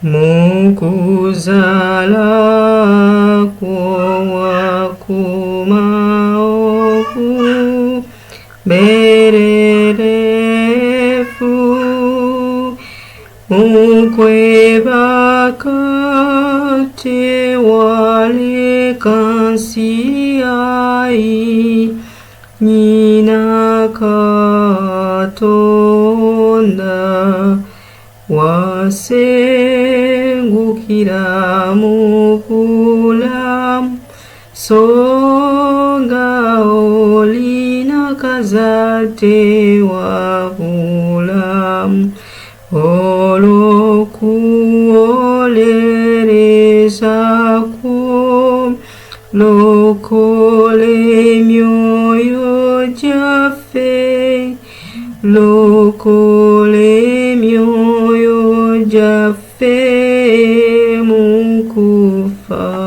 mukuzala kumaovu bererefu mukwebakate wale kansiai nyina katonda wasengukira mubulamu songa olina kazate wabulamu olwokuwolereza kwo lokole emyoyo gyaffe lokole emyoyo gyaffe mu kufa.